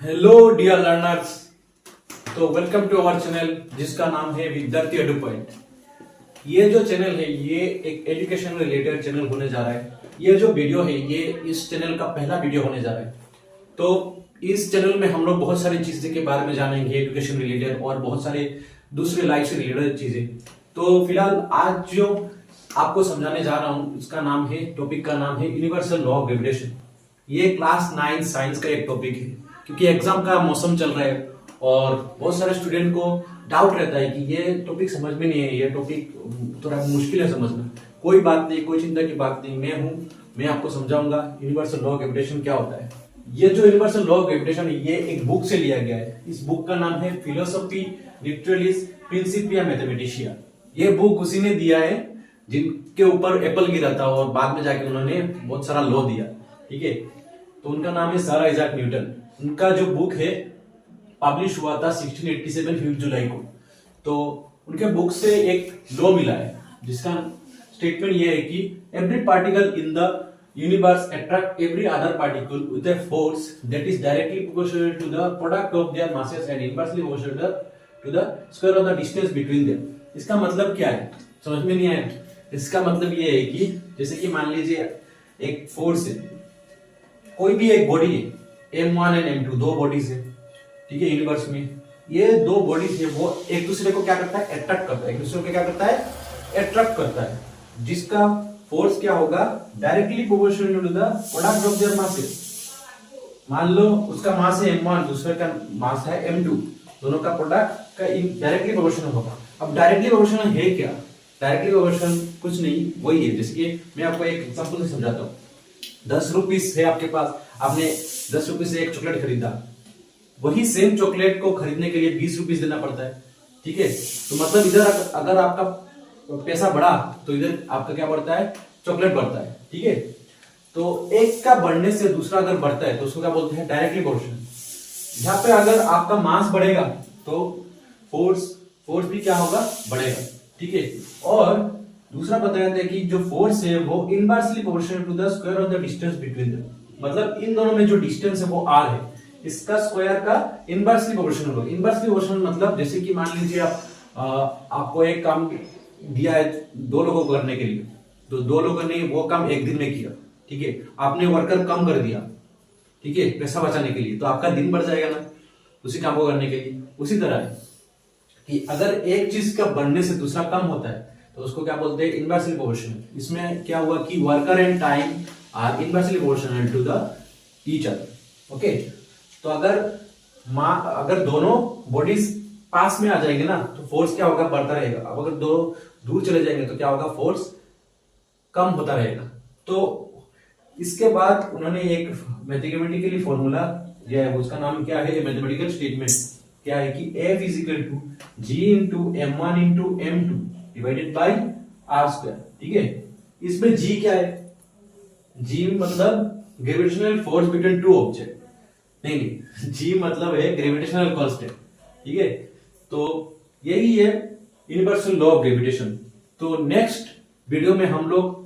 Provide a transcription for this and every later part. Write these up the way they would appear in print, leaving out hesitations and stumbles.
Hello dear learners, तो welcome to our channel जिसका नाम है विद्यार्थी एडु पॉइंट। ये जो चैनल है ये एक एजुकेशन रिलेटेड चैनल होने जा रहा है। ये जो वीडियो है ये इस चैनल का पहला वीडियो होने जा रहा है। तो इस चैनल में हम लोग बहुत सारी चीजें के बारे में जानेंगे, एजुकेशन रिलेटेड और बहुत सारे दूसरे लाइफ से रिलेटेड चीजें। तो फिलहाल आज जो आपको समझाने जा रहा हूं इसका नाम है, टॉपिक का नाम है यूनिवर्सल लॉ ऑफ ग्रेविटेशन। ये क्लास 9 साइंस का एक टॉपिक है, क्योंकि एग्जाम का मौसम चल रहा है और बहुत सारे स्टूडेंट को डाउट रहता है कि ये टॉपिक समझ में नहीं है, ये टॉपिक थोड़ा मुश्किल है समझना। कोई बात नहीं, कोई चिंता की बात नहीं, मैं आपको समझाऊंगा यूनिवर्सल लॉ ऑफ ग्रेविटेशन क्या होता है। ये जो यूनिवर्सल लॉ ऑफ ग्रेविटेशन है ये एक बुक से लिया गया है। इस बुक का नाम है फिलोसफी लिटरलिस प्रिंसिपिया मैथमेटिशिया। ये बुक उसी ने दिया है जिनके ऊपर एप्पल गिरा था और बाद में जाके उन्होंने बहुत सारा लॉ दिया। ठीक है, तो उनका नाम है सर आइजैक न्यूटन। उनका जो बुक है पब्लिश हुआ था 1687 5 जुलाई को। तो उनके बुक से एक लॉ मिला है जिसका स्टेटमेंट ये है कि every particle in the universe attract every other particle with a force that is directly proportional to the product of their masses and inversely proportional to the square of the distance between them. इसका मतलब क्या है, समझ में नहीं आया? इसका मतलब ये है कि जैसे कि मान लीजिए एक फोर्स है, कोई भी एक बॉडी है, M1 एंड M2 दो बॉडीज है। ठीक है, यूनिवर्स में ये दो बॉडीज है, वो एक दूसरे को क्या करता है, अट्रैक्ट करता है। एक दूसरे को क्या करता है, अट्रैक्ट करता है, जिसका फोर्स क्या होगा, directly proportional to the product of their masses. मान लो उसका मास है M1, दूसरे का मास है M2, दोनों का प्रोडक्ट का डायरेक्टली प्रोपोर्शनल होगा। अब डायरेक्टली प्रोपोर्शनल है क्या? डायरेक्टली प्रोपोर्शनल कुछ नहीं, वही है जैसे कि मैं आपको एक एग्जांपल से समझाता हूँ। 10 रुपीस है आपके पास, आपने 10 रुपीस से एक चॉकलेट खरीदा, वही सेम चॉकलेट को खरीदने के लिए 20 रुपीस देना पड़ता है। ठीक है, तो मतलब इधर अगर आपका पैसा बढ़ा तो इधर आपका क्या बढ़ता है, चॉकलेट बढ़ता है। ठीक है, तो एक का बढ़ने से दूसरा अगर बढ़ता है तो उसको क्या बोलते हैं, डायरेक्टली प्रोपोर्शनल। यहाँ पे अगर आपका मास बढ़ेगा तो फोर्स भी क्या होगा, बढ़ेगा। ठीक है, और दूसरा बताया था कि जो फोर्स है वो inversely proportional to the square of the distance between them. मतलब इन दोनों में जो डिस्टेंस है वो r है, इसका स्क्वायर का इनवर्सली प्रोपोर्शनल होगा। इनवर्सली प्रोपोर्शनल मतलब जैसे कि मान लीजिए आपको एक काम दिया है दो लोगों को करने के लिए, तो दो लोगों ने वो काम एक दिन में किया। ठीक है, आपने वर्कर कम कर दिया, ठीक है, पैसा बचाने के लिए, तो आपका दिन बढ़ जाएगा ना उसी काम को करने के लिए। उसी तरह है कि अगर एक चीज का बढ़ने से दूसरा कम होता है तो उसको क्या बोलते हैं, इनवर्सली प्रोपोर्शनल। इसमें क्या हुआ कि worker and time are inversely proportional to the each other. Okay, तो अगर दोनों बॉडीज पास में आ जाएंगे ना तो फोर्स क्या होगा, बढ़ता रहेगा। अब अगर दो दूर चले जाएंगे तो क्या होगा, फोर्स कम होता रहेगा। तो इसके बाद उन्होंने एक मैथमेटिकली फॉर्मूला दिया है, उसका नाम क्या है, मैथमेटिकल स्टेटमेंट क्या है कि F is equal to G into M1 into M2 divided by R square. ठीक है, इसमें G क्या है, G मतलब gravitational force between two object. नहीं, G मतलब है ग्रेविटेशनल कांस्टेंट। ठीक है, तो यही है यूनिवर्सल लॉ ऑफ ग्रेविटेशन। तो नेक्स्ट वीडियो में हम लोग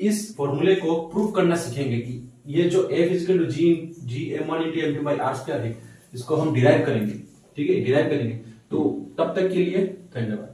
इस फॉर्मूले को प्रूव करना सीखेंगे कि ये जो F is equal to G M1 into M2 by R square है, इसको हम डिराइव करेंगे। ठीक है, डिराइव करेंगे। तो तब तक के लिए धन्यवाद।